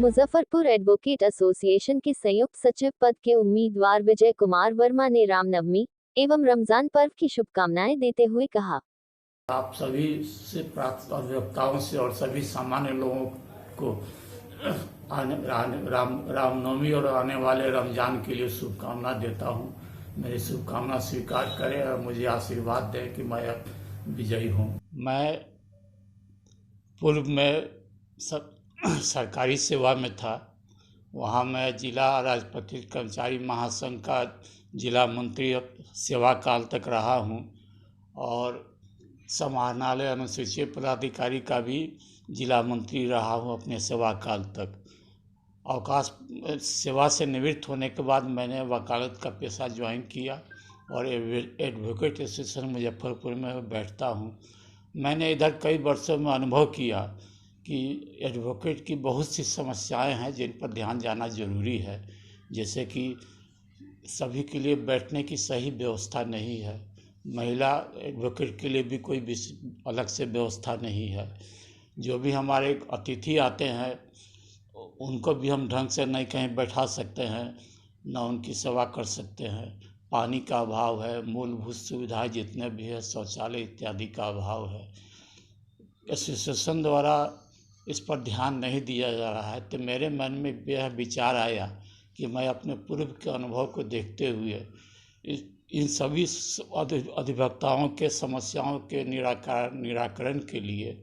Muzaffarpur advocate association के संयुक्त सचिव पद के उम्मीदवार विजय कुमार वर्मा ने रामनवमी एवं रमजान पर्व की शुभकामनाएं देते हुए कहा, आप सभी से प्राप्त अभिवक्ताओं से और सभी सामान्य लोगों को रामनवमी और आने वाले रमजान के लिए शुभकामना देता हूं। मेरी शुभकामना स्वीकार करें और मुझे आशीर्वाद दें कि मैं अब विजयी हूं। मैं पूर्व में सरकारी सेवा में था। वहाँ मैं जिला राजपत्रित कर्मचारी महासंघ का जिला मंत्री सेवा काल तक रहा हूँ और समाहरणालय अनुसूचित पदाधिकारी का भी जिला मंत्री रहा हूँ अपने सेवा काल तक। अवकाश सेवा से निवृत्त होने के बाद मैंने वकालत का पेशा ज्वाइन किया और एडवोकेट एसोसिएशन मुजफ्फरपुर में बैठता हूँ। मैंने इधर कई वर्षों में अनुभव किया कि एडवोकेट की बहुत सी समस्याएं हैं जिन पर ध्यान जाना जरूरी है। जैसे कि सभी के लिए बैठने की सही व्यवस्था नहीं है, महिला एडवोकेट के लिए भी कोई अलग से व्यवस्था नहीं है। जो भी हमारे अतिथि आते हैं उनको भी हम ढंग से नहीं कहीं बैठा सकते हैं, न उनकी सेवा कर सकते हैं। पानी का अभाव है, मूलभूत सुविधाएं जितने भी है, शौचालय इत्यादि का अभाव है। एसोसिएशन द्वारा इस पर ध्यान नहीं दिया जा रहा है। तो मेरे मन में यह विचार आया कि मैं अपने पूर्व के अनुभव को देखते हुए इन सभी अधिवक्ताओं के समस्याओं के निराकरण के लिए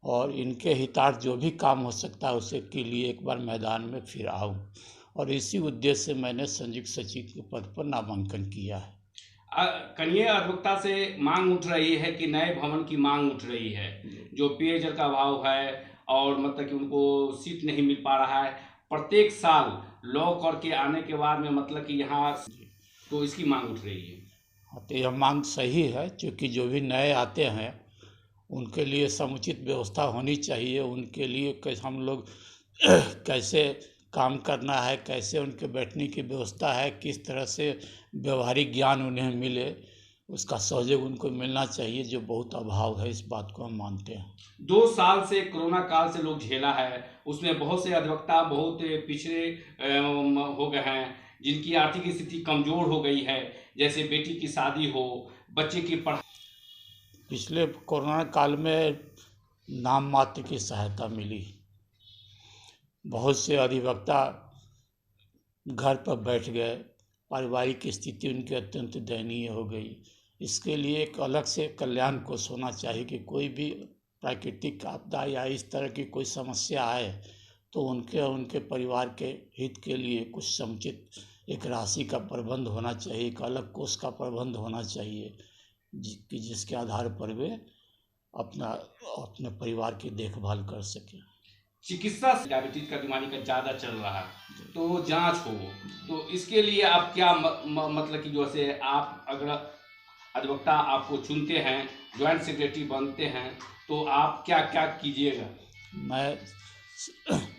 और इनके हितार्थ जो भी काम हो सकता है उसके के लिए एक बार मैदान में फिर आऊं, और इसी उद्देश्य से मैंने संयुक्त सचिव के पद पर नामांकन किया है। कन्या अधिवक्ता से मांग उठ रही है कि नए भवन की मांग उठ रही है, जो पेयजल का अभाव है और मतलब कि उनको सीट नहीं मिल पा रहा है। प्रत्येक साल लॉ करके आने के बाद में मतलब कि यहाँ तो इसकी मांग उठ रही है। तो यह मांग सही है, क्योंकि जो भी नए आते हैं उनके लिए समुचित व्यवस्था होनी चाहिए। उनके लिए हम लोग कैसे काम करना है, कैसे उनके बैठने की व्यवस्था है, किस तरह से व्यवहारिक ज्ञान उन्हें मिले, उसका सहयोग उनको मिलना चाहिए, जो बहुत अभाव है। इस बात को हम मानते हैं। 2 साल से कोरोना काल से लोग झेला है, उसमें बहुत से अधिवक्ता बहुत पिछड़े हो गए हैं, जिनकी आर्थिक स्थिति कमजोर हो गई है। जैसे बेटी की शादी हो, बच्चे की पढ़ाई। पिछले कोरोना काल में नाम मात्र की सहायता मिली। बहुत से अधिवक्ता घर पर बैठ गए, पारिवारिक स्थिति उनकी अत्यंत दयनीय हो गई। इसके लिए एक अलग से कल्याण कोष होना चाहिए कि कोई भी प्राकृतिक आपदा या इस तरह की कोई समस्या आए तो उनके परिवार के हित के लिए कुछ समुचित एक राशि का प्रबंध होना चाहिए, एक अलग कोष का प्रबंध होना चाहिए कि जिसके आधार पर वे अपने परिवार की देखभाल कर सकें। चिकित्सा डायबिटीज का बीमारी का ज़्यादा चल रहा है, तो जांच हो, तो इसके लिए आप क्या मतलब कि जैसे आप अगर अधिवक्ता आपको चुनते हैं, ज्वाइंट सेक्रेटरी बनते हैं, तो आप क्या क्या कीजिएगा? मैं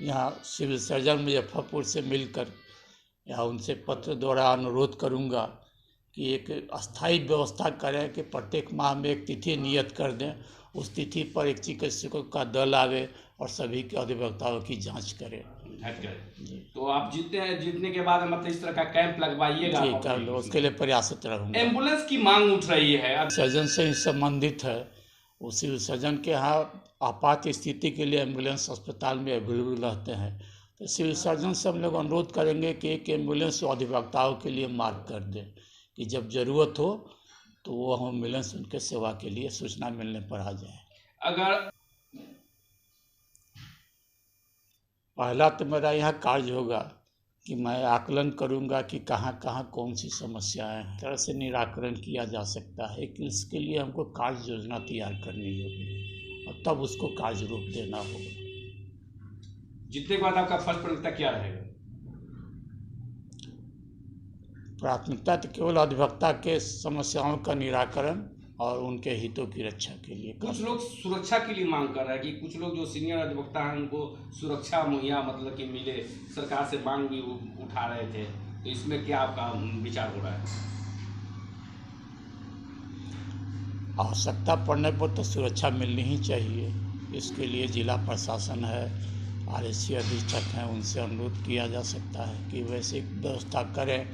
यहाँ सिविल सर्जन मुजफ्फरपुर से मिलकर या उनसे पत्र द्वारा अनुरोध करूँगा कि एक अस्थायी व्यवस्था करें कि प्रत्येक माह में एक तिथि नियत कर दें। उस तिथि पर एक चिकित्सकों का दल आवे और सभी के अधिवक्ताओं की जांच करें। तो आप जीतने के बाद मतलब इस तरह का कैंप लगवाइएगा? जी, कर लो, उसके लिए प्रयासरत रहूँगा। एम्बुलेंस की मांग उठ रही है, सर्जन से ही संबंधित है। उसी सर्जन के यहाँ आपात स्थिति के लिए एम्बुलेंस अस्पताल में अवेलेबल रहते हैं। तो सिविल सर्जन से हम लोग अनुरोध करेंगे कि एक एम्बुलेंस अधिवक्ताओं के लिए मार्क कर दें कि जब जरूरत हो तो वो एम्बुलेंस उनके सेवा के लिए सूचना मिलने पर आ जाए। अगर पहला तो मेरा यहाँ कार्य होगा कि मैं आकलन करूँगा कि कहाँ कहाँ कौन सी समस्याएं हैं, तरह से निराकरण किया जा सकता है। कि इसके लिए हमको कार्य योजना तैयार करनी होगी और तब उसको कार्य रूप देना होगा। जीतने के बाद आपका फर्स्ट प्राथमिकता क्या रहेगा? प्राथमिकता तो केवल अधिवक्ता के समस्याओं का निराकरण और उनके हितों की रक्षा के लिए। कुछ लोग सुरक्षा के लिए मांग कर रहे हैं कि कुछ लोग जो सीनियर अधिवक्ता हैं उनको सुरक्षा मुहैया मतलब कि मिले, सरकार से मांग भी उठा रहे थे, तो इसमें क्या आपका विचार हो रहा है? आवश्यकता पड़ने पर तो सुरक्षा मिलनी ही चाहिए। इसके लिए जिला प्रशासन है, आरएससी अधीक्षक हैं उनसे अनुरोध किया जा सकता है कि वैसे व्यवस्था करें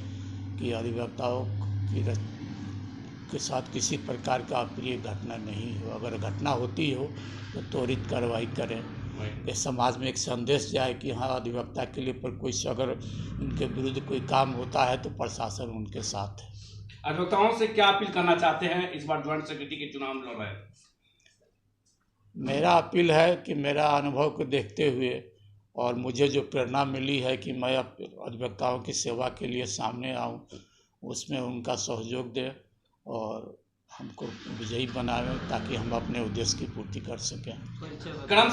कि अधिवक्ताओं के साथ किसी प्रकार का अप्रिय घटना नहीं हो। अगर घटना होती हो तो त्वरित कार्रवाई करें। ये समाज में एक संदेश जाए कि हाँ, अधिवक्ता के लिए पर कोई अगर उनके विरुद्ध कोई काम होता है तो प्रशासन उनके साथ है। अधिवक्ताओं से क्या अपील करना चाहते हैं इस बार ज्वाइंट सेक्रेटरी के चुनाव लड़ रहे हैं? मेरा अपील है कि मेरा अनुभव को देखते हुए और मुझे जो प्रेरणा मिली है कि मैं अधिवक्ताओं की सेवा के लिए सामने आऊं, उसमें उनका सहयोग दें और हमको विजयी बनावें ताकि हम अपने उद्देश्य की पूर्ति कर सकें। क्रम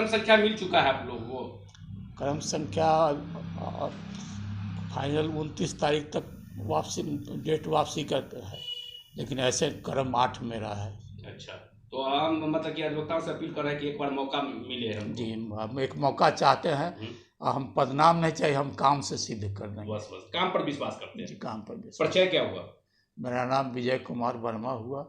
संख्या मिल चुका है आप लोगों को? क्रम संख्या फाइनल 29 तारीख तक डेट वापसी का है, लेकिन ऐसे क्रम 8 मेरा है। अच्छा, तो हम मतलब कि अधिवक्ताओं से अपील कर रहे हैं कि एक बार मौका मिले हम। जी, हम एक मौका चाहते हैं। हम पदनाम नहीं चाहिए, हम काम से सिद्ध कर देंगे। बस काम पर विश्वास करते हैं। जी, काम पर विश्वास। परिचय क्या हुआ? मेरा नाम विजय कुमार वर्मा हुआ।